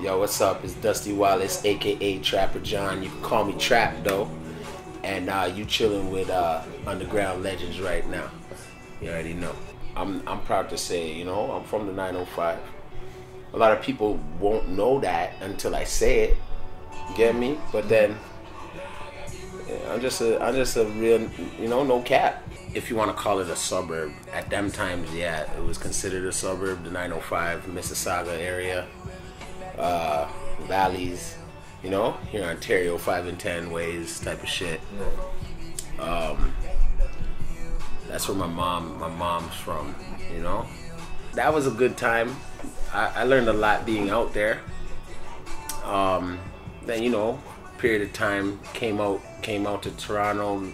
Yo, what's up? It's Dusty Wallace, aka Trapper John. You can call me Trap though. And you chilling with underground legends right now. You already know. I'm proud to say, you know, I'm from the 905. A lot of people won't know that until I say it. Get me? But then yeah, I'm just a real, you know, no cap. If you want to call it a suburb, at them times, yeah, it was considered a suburb. The 905 Mississauga area. Valleys, you know, here in Ontario, 5 and 10 ways type of shit. That's where my mom's from, you know. That was a good time. I learned a lot being out there. Then, you know, period of time came out to Toronto,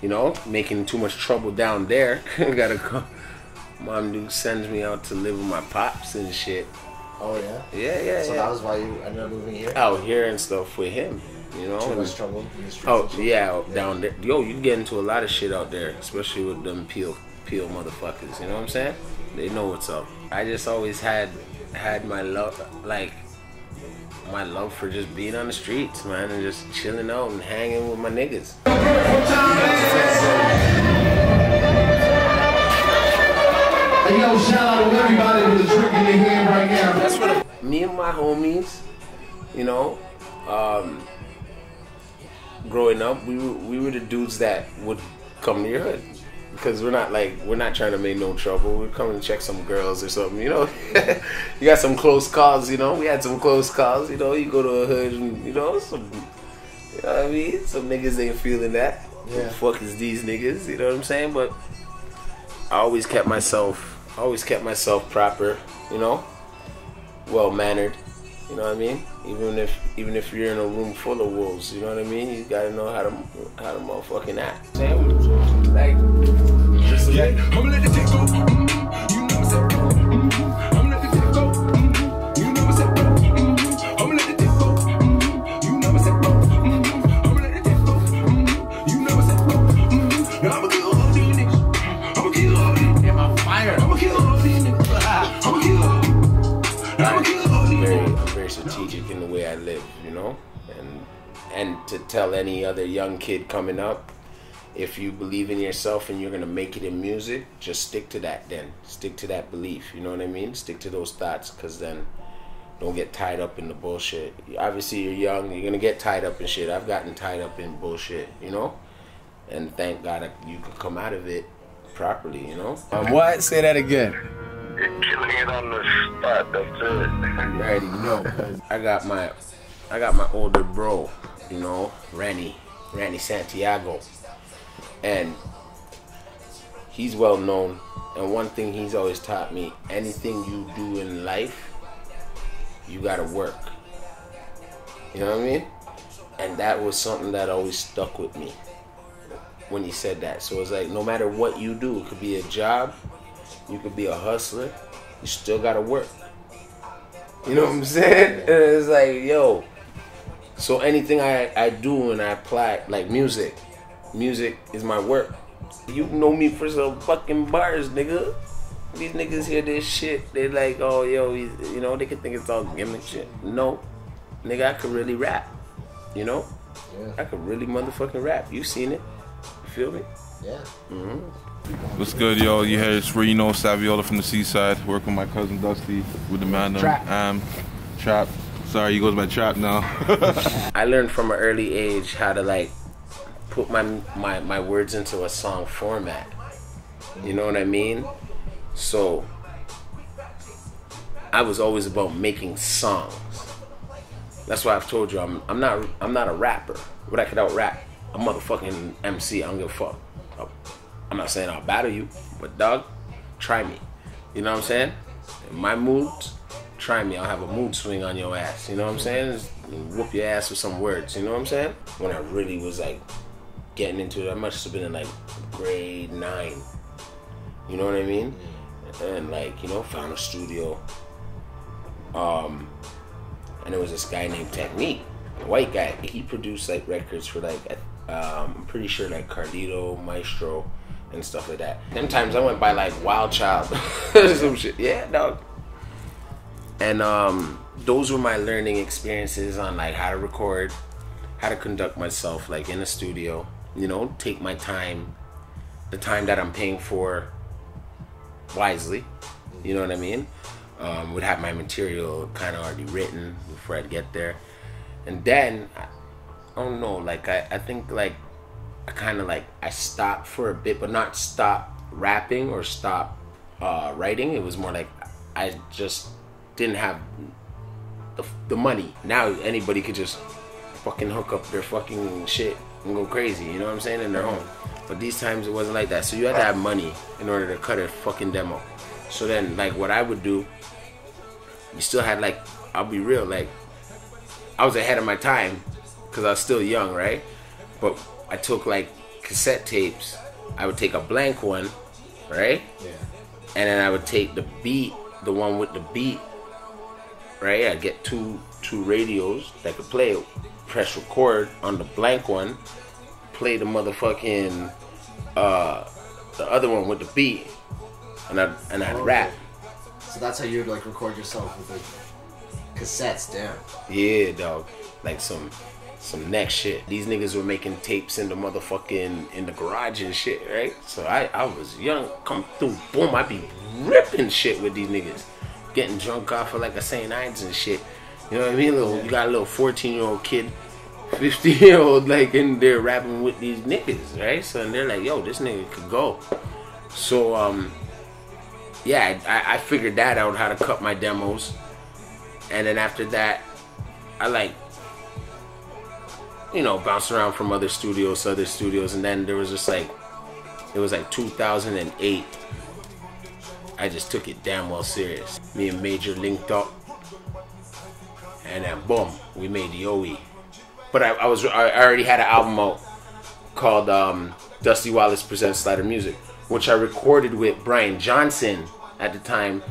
you know, making too much trouble down there. Gotta go. Mom dude sends me out to live with my pops and shit. Oh yeah? Yeah. So that was why you ended up moving here? Out here and stuff with him, you know. Too much trouble in the streets. Oh yeah, down there. Yo, you get into a lot of shit out there, especially with them peel motherfuckers. You know what I'm saying? They know what's up. I just always had my love, like my love for just being on the streets, man, and just chilling out and hanging with my niggas. Hey, yo, shout out to everybody with a drink in their hand right now. That's what me and my homies, you know, growing up, we were the dudes that would come to your hood. Because we're not trying to make no trouble. We're coming to check some girls or something, you know. You got some close calls, you know. We had some close calls, you know. You go to a hood and, you know, you know what I mean? Some niggas ain't feeling that. Yeah. Who the fuck is these niggas? You know what I'm saying? But I always kept myself proper, you know, well mannered. You know what I mean? Even if you're in a room full of wolves, you know what I mean? You gotta know how to motherfucking act. Like, just like, I'm let the dick go. You know what's up. I'm let the dick go. You know what's up. I'm let the dick go. You know what's up. I'm let the dick go. You know what's up. I'ma kill all these niggas. I'ma kill all these. Get my fire. I'ma kill all these niggas. I'ma kill all these. I'm very strategic in the way I live, you know, and to tell any other young kid coming up, if you believe in yourself and you're gonna make it in music, just stick to that. Then stick to that belief. You know what I mean? Stick to those thoughts, cause then don't get tied up in the bullshit. Obviously, you're young. You're gonna get tied up in shit. I've gotten tied up in bullshit, you know, and thank God you could come out of it properly. You know. What? Say that again. You're killing it on the spot, that's it. You already know. I got my older bro, you know, Randy Santiago, and he's well known. And one thing he's always taught me: anything you do in life, you gotta work. You know what I mean? And that was something that always stuck with me when he said that. So it's like, no matter what you do, it could be a job. You could be a hustler, you still gotta work. You know what I'm saying? And it's like, yo, so anything I do and I apply, like music is my work. You know me for some fucking bars, nigga. These niggas hear this shit, they like, oh, yo, you know, they could think it's all gimmick shit. No, nigga, I could really rap, you know? Yeah. I could really motherfucking rap. You seen it, you feel me? Yeah. Mm-hmm. What's good, yo? You heard it's Reno Saviola from the Seaside. Work with my cousin Dusty with the man Trap. Sorry, he goes by Trap now. I learned from an early age how to like put my words into a song format. You know what I mean? So I was always about making songs. That's why I've told you I'm not a rapper, but I could out rap a motherfucking MC. I don't give a fuck. I'm not saying I'll battle you, but dog, try me. You know what I'm saying? In my moods, try me. I'll have a mood swing on your ass. You know what I'm saying? Just whoop your ass with some words. You know what I'm saying? When I really was like getting into it, I must have been in like grade 9. You know what I mean? And like, you know, found a studio. And there was this guy named Technique, a white guy. He produced like records for like, I'm pretty sure like Carlito, Maestro, and stuff like that. Them times I went by like Wild Child, some shit. Yeah, dog. And those were my learning experiences on like how to record, how to conduct myself like in a studio, you know, take my time, the time that I'm paying for wisely, you know what I mean? Would have my material kind of already written before I'd get there. And then, I don't know, like I think like I kind of like, I stopped for a bit, but not stop rapping or stop writing. It was more like I just didn't have the money. Now anybody could just fucking hook up their fucking shit and go crazy, you know what I'm saying, in their home. But these times it wasn't like that. So you had to have money in order to cut a fucking demo. So then like what I would do, you still had like, I'll be real, like I was ahead of my time because I was still young, right? But I took like cassette tapes. I would take a blank one, right? Yeah. And then I would take the beat, the one with the beat, right? I'd get two radios that could play it, press record on the blank one, play the motherfucking the other one with the beat, and I'd rap. So that's how you'd like record yourself with the cassettes, damn. Yeah, dog. Like some next shit. These niggas were making tapes in the motherfucking in the garage and shit, right? So I was young, come through, boom, I be ripping shit with these niggas, getting drunk off of like a St. Ides and shit. You know what I mean? You got a little 14-year-old kid, 50-year-old like in there rapping with these niggas, right? So and they're like, yo, this nigga could go. So yeah, I figured that out, how to cut my demos. And then after that, I like, you know, bounced around from other studios to other studios. And then there was just like, it was like 2008. I just took it damn well serious. Me and Major linked up. And then boom, we made the OE. But I already had an album out called Dusty Wallace Presents Slider Music, which I recorded with Brian Johnson at the time.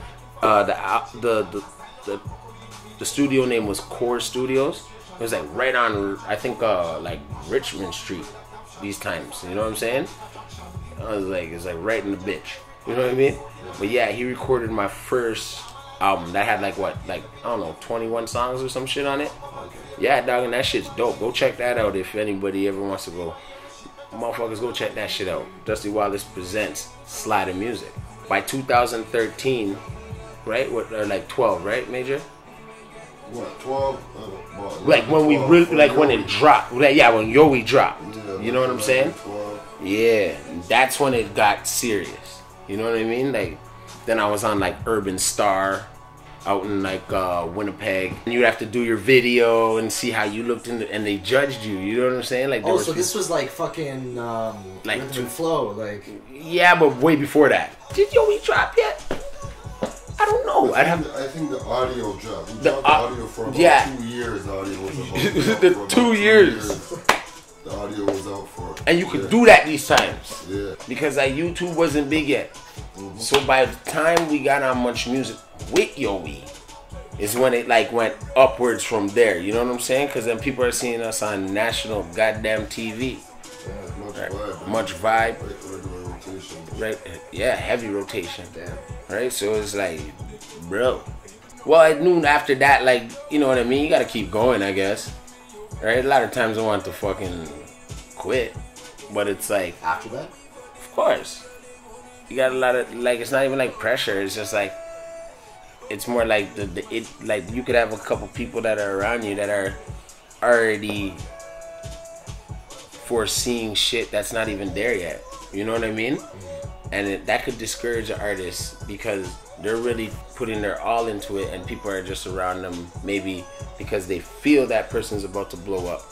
The studio name was Core Studios. It was like right on, I think, like Richmond Street these times. You know what I'm saying? I was like, it's like right in the bitch. You know what I mean? But yeah, he recorded my first album that had like what, like I don't know, 21 songs or some shit on it. Yeah, dog, and that shit's dope. Go check that out if anybody ever wants to go. Motherfuckers, go check that shit out. Dusty Wallace Presents Slider Music. By 2013, right? Or like 12, right, Major? What, 12? Like when we really, like when it dropped. Like, yeah, when Yowie dropped. Yeah, you know what I'm saying? 12. Yeah, that's when it got serious. You know what I mean? Like, then I was on like Urban Star out in like Winnipeg. And you'd have to do your video and see how you looked and they judged you. You know what I'm saying? Like, oh, so this was like fucking like Rhythm and Flow, like. Yeah, but way before that. Did Yowie drop yet? I don't know. I think the audio dropped. We dropped the audio for about 2 years. The audio was about the 2 years. The audio was out for. And you could do that these times. Yeah. Because like YouTube wasn't big yet. Mm-hmm. So by the time we got on Much Music with Yowie, is when it like went upwards from there. You know what I'm saying? Because then people are seeing us on national goddamn TV. Yeah, much right? vibe. Much vibe. Regular rotation. Right? Yeah, heavy rotation. Damn. Right? So it's like, bro. Well, at noon after that, like, you know what I mean? You gotta keep going, I guess. Right? A lot of times I want to fucking quit. But it's like, After that? of course. You got a lot of, like, it's not even like pressure. It's just like, it's more like like you could have a couple people that are around you that are already foreseeing shit that's not even there yet. You know what I mean? And that could discourage an artist because they're really putting their all into it, and people are just around them maybe because they feel that person's about to blow up.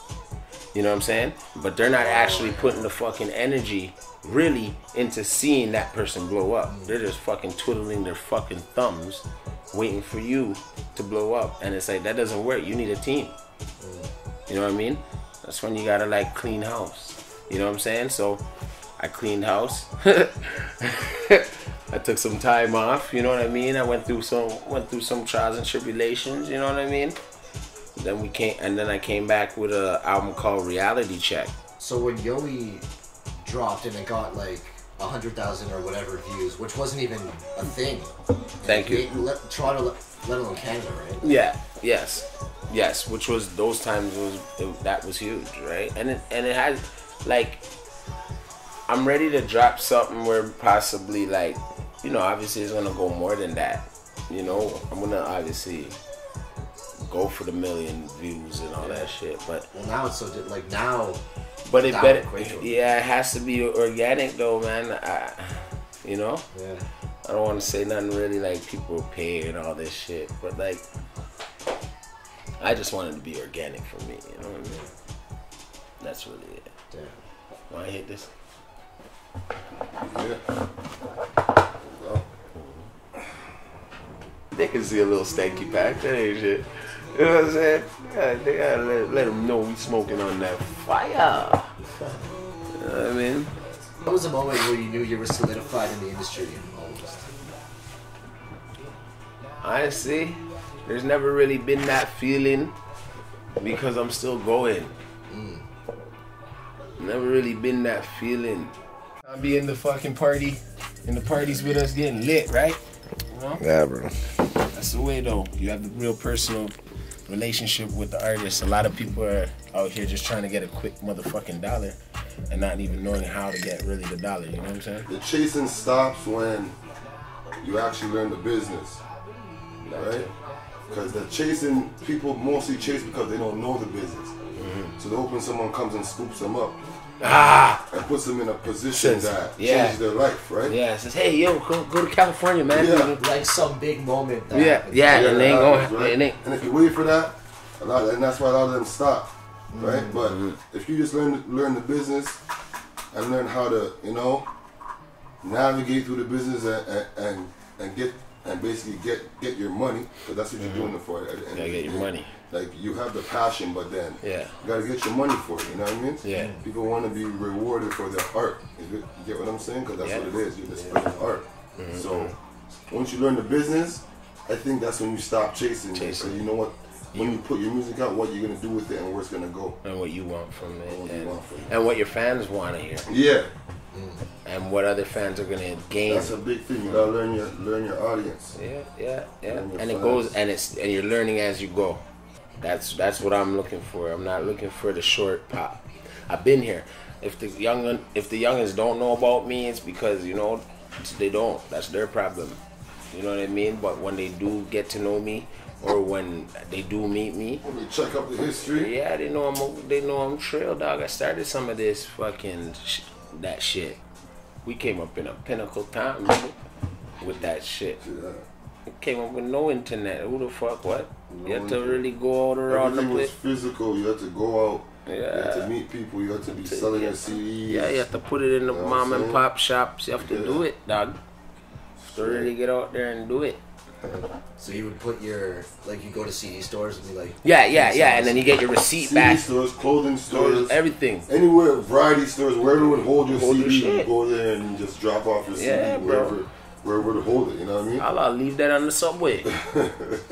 You know what I'm saying? But they're not actually putting the fucking energy really into seeing that person blow up. They're just fucking twiddling their fucking thumbs waiting for you to blow up. And it's like, that doesn't work. You need a team. You know what I mean? That's when you gotta like clean house. You know what I'm saying? So I cleaned house. I took some time off, you know what I mean? I went through some trials and tribulations, you know what I mean? Then I came back with an album called Reality Check. So when Yowie dropped and it got like 100,000 or whatever views, which wasn't even a thing. Thank you. let alone Canada, right? Yeah. Yes. Which was those times that was huge, right? And it has like I'm ready to drop something where possibly like obviously it's gonna go more than that. I'm gonna obviously go for the million views and all that shit, but well now it's so like now. But it better, yeah. It has to be organic though, man. Yeah. I don't want to say nothing really like people pay and all this shit, but like, I just want it to be organic for me. You know what I mean? That's really it. Damn. Want to hit this? Yeah. They can see a little stanky pack. That ain't shit. You know what I'm saying? Yeah, they gotta let them know we smoking on that fire. You know what I mean? What was the moment where you knew you were solidified in the industry almost? Honestly, there's never really been that feeling because I'm still going. Never really been that feeling. I'll be in the fucking party, and the party's with us getting lit, right? Yeah, bro. That's the way though. You have the real personal relationship with the artist. A lot of people are out here just trying to get a quick motherfucking dollar and not even knowing how to get really the dollar, you know what I'm saying? The chasing stops when you actually learn the business, right? Because the chasing, people mostly chase because they don't know the business. So they hope when someone comes and scoops them up and puts them in a position that changes their life, right? Yeah, says, hey, yo, go to California, man. Yeah. Like some big moment. That and they ain't going. Right? And if you wait for that, and that's why a lot of them stop, right? But if you just learn the business and learn how to, navigate through the business and get and basically get your money, because that's what you're doing it for. You gotta get your money. Like you have the passion, but then you gotta get your money for it. You know what I mean? Yeah. People want to be rewarded for their art. You get what I'm saying? Because that's what it is. You're displaying art. So once you learn the business, I think that's when you stop chasing. So you know what? When you put your music out, what you're gonna do with it and where it's gonna go. And what you want from it. And what your fans want to hear. Yeah. And what other fans are gonna gain. That's a big thing. You gotta learn your audience. Yeah. And it goes and you're learning as you go. That's what I'm looking for. I'm not looking for the short pop. I've been here. If the youngins don't know about me, it's because they don't. That's their problem. You know what I mean? But when they do get to know me, or when they do meet me, when they check up the history. Yeah, they know I'm trail dog. I started some of this fucking that shit. We came up in a pinnacle time with that shit. Yeah. We came up with no internet. Who the fuck what? You had to really go out around the place. Everything was physical. You had to go out. Yeah. You had to meet people. You had to be selling your CDs. Yeah, you have to put it in the mom and pop shops. You have to do it, dog. You have to really get out there and do it. So you would put you go to CD stores and be like... Yeah, and then you get your receipt CD back. stores, clothing stores. Everything. Anywhere, variety stores, wherever would hold your CD, you go there and just drop off your CD, wherever to hold it, you know what I mean? I'll leave that on the subway.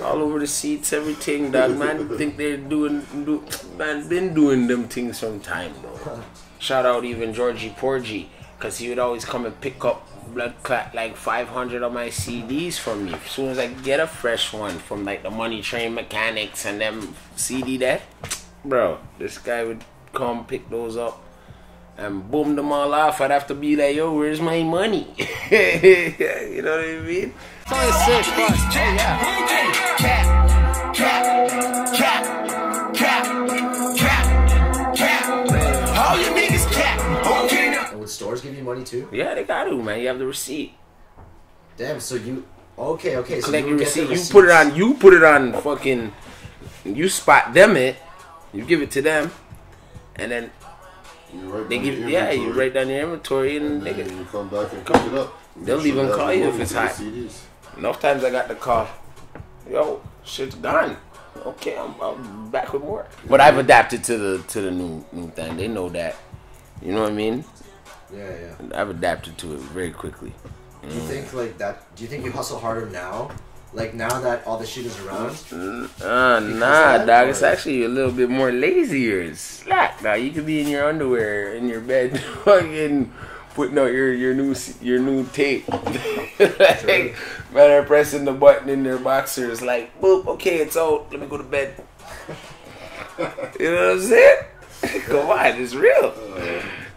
All over the seats, everything, dog. Man, think they're been doing them things some time, bro. Shout out even Georgie Porgy, because he would always come and pick up blood clot like 500 of my CDs from me. As soon as I get a fresh one from like the Money Train Mechanics and them CD there, bro, this guy would come pick those up and boom them all off. I'd have to be like, yo, where's my money? You know what I mean? It's only 6 bucks. Oh yeah. Cap. All you niggas cap. Okay. And would stores give you money too? Yeah, they got to, man. You have the receipt. Damn, so you... Okay. So collect you your receipt. You put it on fucking... You spot them it. You give it to them. And then... They give you write down your inventory and then you come back and pick it up. They'll even call you if it's hot. Enough times I got the call. Yo, shit's done. Okay, I'm back with more. But I've adapted to the new thing. They know that. You know what I mean? Yeah. I've adapted to it very quickly. Do you think like that? Do you think you hustle harder now? Like now that all the shit is around? Nah, dog. It's actually a little bit more lazier. It's slack, dog. You could be in your underwear in your bed, fucking putting out your new tape. Man are pressing the button in their boxers like, boop, okay, it's out. Let me go to bed. You know what I'm saying? Come on, it's real.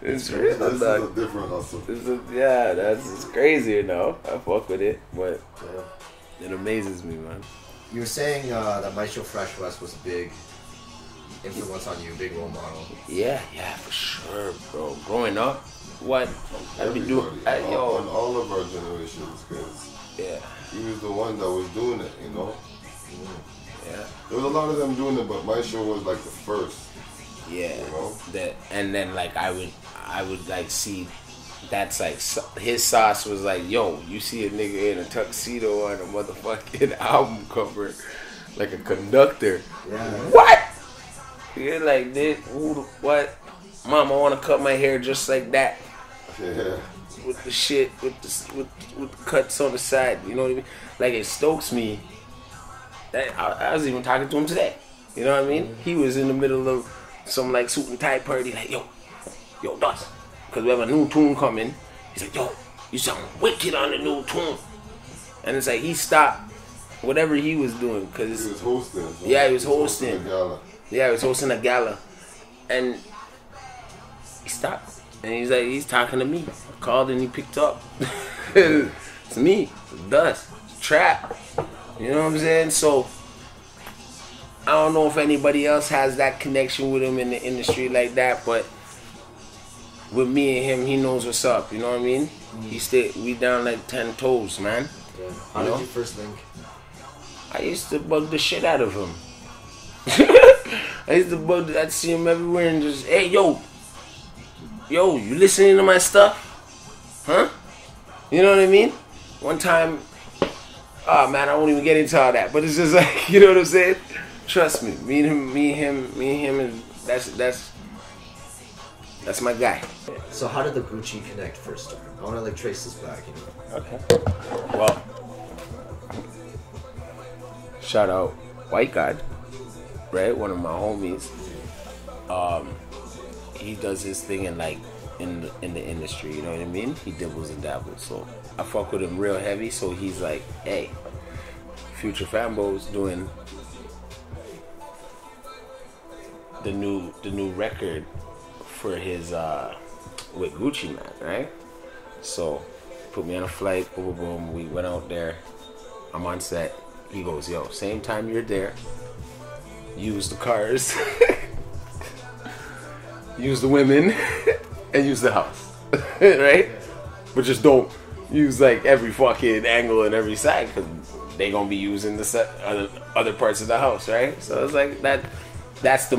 It's real. This is a different hustle. It's crazy, you know. I fuck with it, but it amazes me, man. You were saying that Maestro Fresh West was a big influence on you, big role model. Yeah, for sure, bro. Growing up, what I've been doing, on all of our generations, because he was the one that was doing it, you know. Yeah. There was a lot of them doing it, but Maestro was like the first. Yeah. You know? And then like I would like see that's like his sauce was like, yo, you see a nigga in a tuxedo on a motherfucking album cover, like a conductor. Yeah. What? You're like, what? Mom, I want to cut my hair just like that. Yeah. With the shit, with the cuts on the side. You know what I mean? Like it stokes me. I was even talking to him today. You know what I mean? He was in the middle of some like suit and tie party, like, yo, Dust, because we have a new tune coming. He's like, yo, you sound wicked on the new tune. And it's like he stopped whatever he was doing because he was hosting. So yeah, he was hosting. A gala. Yeah, he was hosting a gala, and he stopped. And he's like, he's talking to me. I called and he picked up. It's me, it's Dust, it's Trap. You know what I'm saying? So I don't know if anybody else has that connection with him in the industry like that, but with me and him, he knows what's up. You know what I mean? We down like 10 toes, man. Yeah. How did you first link? I used to bug the shit out of him. I'd see him everywhere and just, hey, yo, you listening to my stuff? Huh? You know what I mean? One time, oh man, I won't even get into all that, but it's just like, you know what I'm saying? Trust me, me and him, and that's my guy. So how did the Gucci Connect first start? I want to like trace this back, you know. Okay. Well, shout out White God, right? One of my homies. He does his thing in the industry, you know what I mean? He dibbles and dabbles, so I fuck with him real heavy. So he's like, hey, Future Fambo's doing the new record for his with Gucci Man, right? So put me on a flight, boom, boom, boom. We went out there. I'm on set. He goes, yo, same time you're there, use the cars, use the women, and use the house, right? But just don't use like every fucking angle and every side, because they gonna be using the set, other parts of the house, right? So it's like that's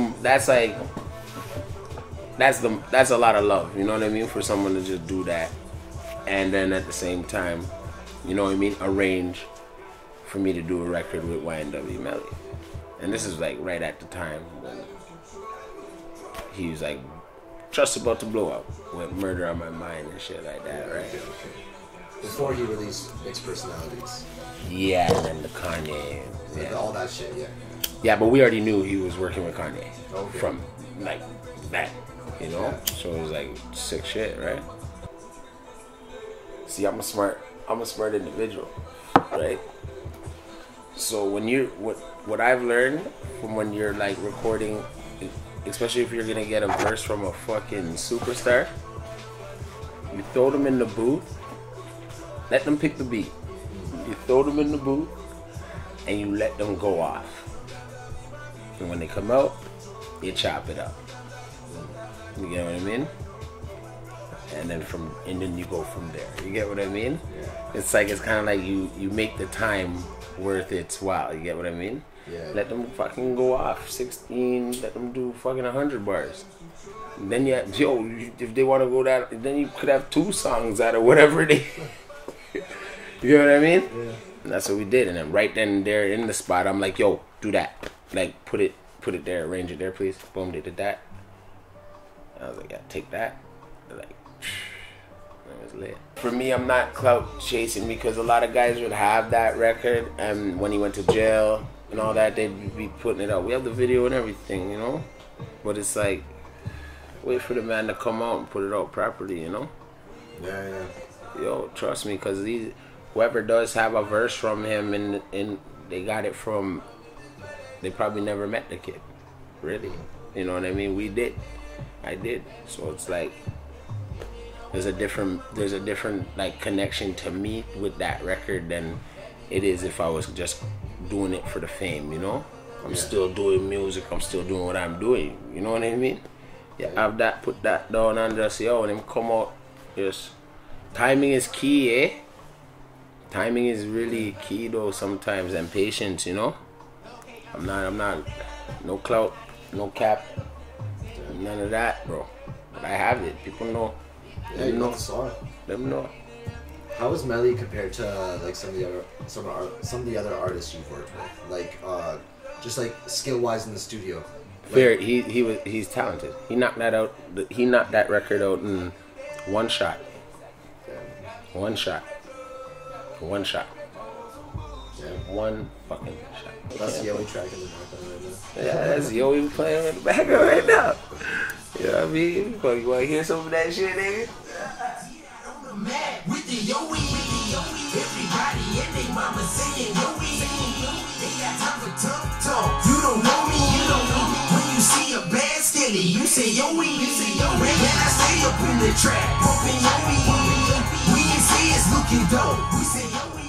a lot of love, you know what I mean, for someone to just do that, and then at the same time, you know what I mean, arrange for me to do a record with YNW Melly. And this is like right at the time when he was like just about to blow up with Murder on My Mind and shit like that, right? Before he released Mixed Personalities. Yeah, and then the Kanye. Like all that shit, yeah. Yeah, but we already knew he was working with Kanye Okay. from like that, you know? Yeah. So it was like sick shit, right? See, I'm a smart individual, right? So when what I've learned from when you're like recording, especially if you're gonna get a verse from a fucking superstar, you throw them in the booth, let them pick the beat. You throw them in the booth, and you let them go off. And when they come out, you chop it up. You get what I mean? And then you go from there. You get what I mean? Yeah. It's kind of like you make the time worth its while. You get what I mean? Yeah. Let them fucking go off 16. Let them do fucking 100 bars. And then if they want to go that, then you could have 2 songs out of whatever they. You get what I mean? Yeah. And that's what we did. And then right then and there in the spot, I'm like, yo, do that. Like put it there, arrange it there, please. Boom, they did that. I was like, yeah, take that. They're like, that was lit. For me, I'm not clout chasing because a lot of guys would have that record, and when he went to jail and all that, they'd be putting it out. We have the video and everything, you know? But it's like, wait for the man to come out and put it out properly, you know? Yeah. Yo, trust me, because whoever does have a verse from him and they got it from, they probably never met the kid, really. You know what I mean? We did. I did. So it's like there's a different like connection to me with that record than it is if I was just doing it for the fame, you know? I'm still doing music, I'm still doing what I'm doing, you know what I mean? Yeah, have that, put that down and just, yo, when him come out, just, timing is key, eh? Timing is really key though sometimes, and patience, you know? I'm not, no clout, no cap, none of that, bro. But I have it, people know. Yeah, you know the song. Let them know. How is Melly compared to like some of the other artists you've worked with? Like just like skill wise in the studio. Fair, he's talented. He knocked that out. He knocked that record out in one shot. One shot. One shot. Yeah. One fucking shot. That's the only track in the background right now. Yeah, that's the only playing in the background right now. You know what I mean? You wanna hear some of that shit, nigga? With the yo-wee, everybody and they mama saying yo-wee. They got time for tough talk. You don't know me, When you see a bad skinny, you say yo-wee. When I stay up in the trap, pumping yo-wee. We ain't say it's looking dope. We say yo-wee.